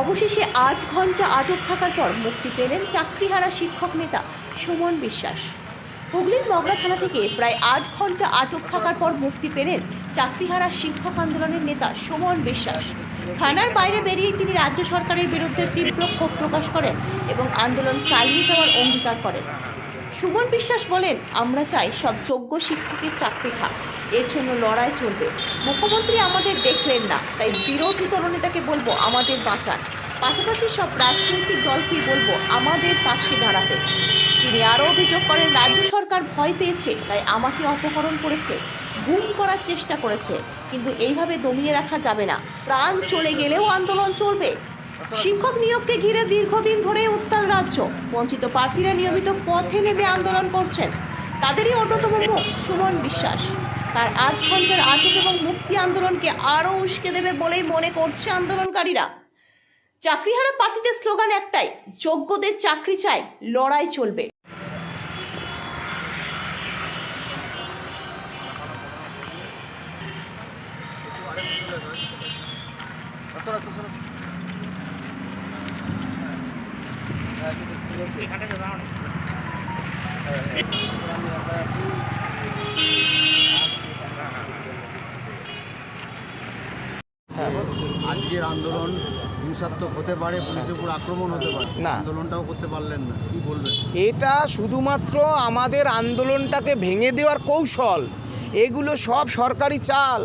অবশেষে 8 ঘন্টা আটক থাকার পর মুক্তি পেলেন চাকরিহারা শিক্ষক নেতা সুমন বিশ্বাস। হুগলির মগরা থানা থেকে প্রায় 8 ঘন্টা আটক থাকার পর মুক্তি পেলেন চাকরিহারা শিক্ষক আন্দোলনের নেতা সুমন বিশ্বাস। থানার বাইরে বেরিয়ে তিনি রাজ্য সরকারের বিরুদ্ধে তীব্র ক্ষোভ প্রকাশ করেন এবং আন্দোলন চালিয়ে যাওয়ার অঙ্গীকার করেন। সুমন বিশ্বাস বলেন, আমরা চাই সব যোগ্য শিক্ষকের চাকরি থাক, এর জন্য লড়াই চলবে। মুখ্যমন্ত্রী আমাদের দেখলেন না, তাই বিরোধী দলনেতাকে বলবো আমাদের বাঁচান, পাশাপাশি সব রাজনৈতিক দলকেই বলবো আমাদের পাশে দাঁড়াতে। তিনি আরও অভিযোগ করেন, রাজ্য সরকার ভয় পেয়েছে, তাই আমাকে অপহরণ করেছে, গুম করার চেষ্টা করেছে, কিন্তু এইভাবে দমিয়ে রাখা যাবে না। প্রাণ চলে গেলেও আন্দোলন চলবে। শিক্ষক নিয়োগকে ঘিরে দীর্ঘদিন ধরে উত্তাল রাজ্য। বঞ্চিত প্রার্থীরা নিয়মিত পথে নেমে আন্দোলন করছেন। তাদেরই অন্যতম মুখ সুমন বিশ্বাস। তার 8 ঘন্টার আটক এবং মুক্তি আন্দোলনকে আরও উস্কে দেবে বলেই মনে করছে আন্দোলনকারীরা। চাকরিহারা প্রার্থীদের স্লোগান একটাই, যোগ্যদের চাকরি চাই, লড়াই চলবে। আজকের আন্দোলন হিংসাত্মক হতে পারে, পুলিশের উপর আক্রমণ হতে পারে, না আন্দোলনটাও করতে পারলেন না, কি বলবেন? এটা শুধুমাত্র আমাদের আন্দোলনটাকে ভেঙে দেওয়ার কৌশল। এগুলো সব সরকারি চাল,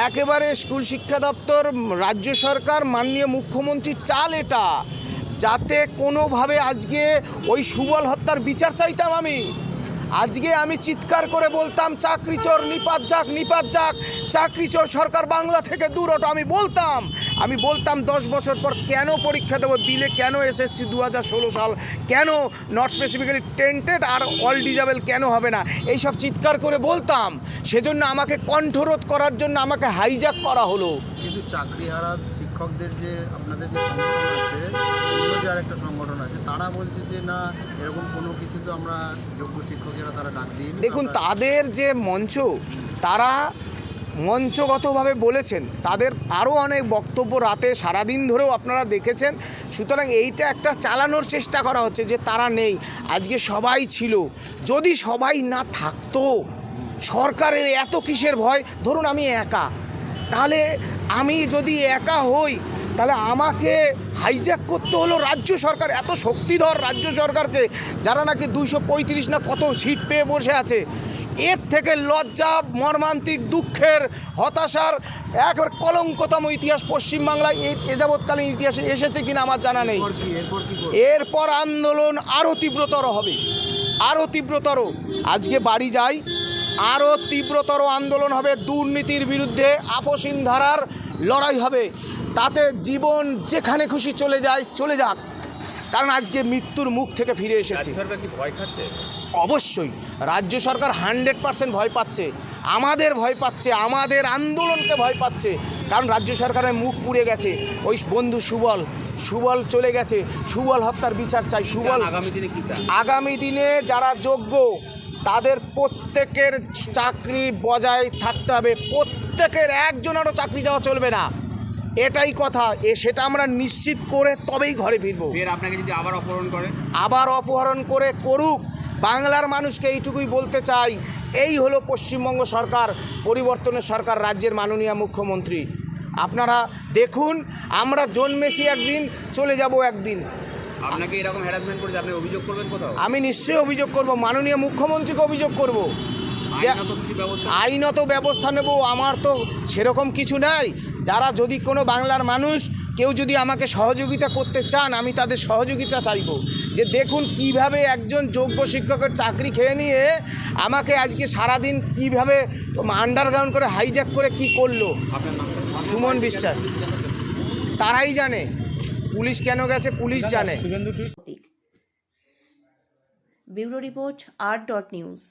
একেবারে স্কুল শিক্ষা দপ্তর, রাজ্য সরকার, মাননীয় মুখ্যমন্ত্রীর চাল এটা, যাতে কোনোভাবে আজকে ওই সুবল হত্যার বিচার চাইতাম। আজকে আমি চিৎকার করে বলতাম, চাকরি চোর নিপাত যাক, নিপাত যাক, চাকরি চোর সরকার বাংলা থেকে দূর হটো। আমি বলতাম 10 বছর পর কেন পরীক্ষা দেবো, দিলে কেন এসএসসি 2016 সাল, কেন নট স্পেসিফিক্যালি টেন্টেড আর অল ডিজেবল কেন হবে না, এইসব চিৎকার করে বলতাম। সেজন্য আমাকে কণ্ঠরোধ করার জন্য আমাকে হাইজ্যাক করা হলো। কিন্তু চাকরিহারা শিক্ষকদের যে আপনাদের যে সংগঠন আছে, অন্য যে আরেকটা সংগঠন আছে, তারা বলছে যে না, এরকম কোনো কিছু তো আমরা যোগ্য শিক্ষকেরা তারা ডাক দিই। দেখুন, তাদের যে মঞ্চ, তারা মঞ্চগতভাবে বলেছেন, তাদের আরও অনেক বক্তব্য রাতে সারাদিন ধরেও আপনারা দেখেছেন। সুতরাং এইটা একটা চালানোর চেষ্টা করা হচ্ছে যে তারা নেই। আজকে সবাই ছিল, যদি সবাই না থাকতো, সরকারের এত কিসের ভয়? ধরুন আমি একা, তাহলে আমি যদি একা হই, তাহলে আমাকে হাইজ্যাক করতে হলো রাজ্য সরকার, এত শক্তিধর রাজ্য সরকারকে, যারা নাকি 235 না কত সিট পেয়ে বসে আছে। এর থেকে লজ্জা, মর্মান্তিক, দুঃখের, হতাশার একবার কলঙ্কতম ইতিহাস পশ্চিমবাংলায় এ যাবৎকালীন ইতিহাসে এসেছে কিনা আমার জানা নেই। এরপর আন্দোলন আরও তীব্রতর হবে, আরও তীব্রতর। আজকে বাড়ি যাই, আরও তীব্রতর আন্দোলন হবে। দুর্নীতির বিরুদ্ধে আপসীন ধারার লড়াই হবে। তাতে জীবন যেখানে খুশি চলে যায়, চলে যাক, কারণ আজকে মৃত্যুর মুখ থেকে ফিরে এসেছি। অবশ্যই রাজ্য সরকার 100% ভয় পাচ্ছে, আমাদের ভয় পাচ্ছে, আমাদের আন্দোলনকে ভয় পাচ্ছে। কারণ রাজ্য সরকারের মুখ পুড়ে গেছে। ওই বন্ধু সুবল চলে গেছে, সুবল হত্যার বিচার চাই। সুবল আগামী দিনে যারা যোগ্য, তাদের প্রত্যেকের চাকরি বজায় থাকতে হবে, প্রত্যেকের একজনেরও চাকরি যাওয়া চলবে না, এটাই কথা। সেটা আমরা নিশ্চিত করে তবেই ঘরে ফিরবো। আপনাকে যদি আবার অপহরণ করে করুক, বাংলার মানুষকে এইটুকুই বলতে চাই, এই হলো পশ্চিমবঙ্গ সরকার, পরিবর্তনের সরকার, রাজ্যের মাননীয় মুখ্যমন্ত্রী। আপনারা দেখুন, আমরা জন্মেছি একদিন, চলে যাব একদিন। আপনাকে এরকম হ্যারাসমেন্ট করেছে, আপনি অভিযোগ করবেন কোথাও? আমি নিশ্চয়ই অভিযোগ করব, মাননীয় মুখ্যমন্ত্রীকে অভিযোগ করব, যে আইনত ব্যবস্থা নেব। আমার তো সেরকম কিছু নাই। যারা যদি কোনো বাংলার মানুষ কেউ যদি আমাকে সহযোগিতা করতে চান, আমি তাদের সহযোগিতা চাইব। যে দেখুন কিভাবে একজন যোগ্য শিক্ষকের চাকরি খেয়ে নিয়ে আমাকে আজকে সারাদিন কিভাবে আন্ডারগ্রাউন্ড করে হাইজ্যাক করে কি করলো। সুমন বিশ্বাস, তারাই জানে, পুলিশ কেন গেছে পুলিশ জানে। Bureau report, R.News।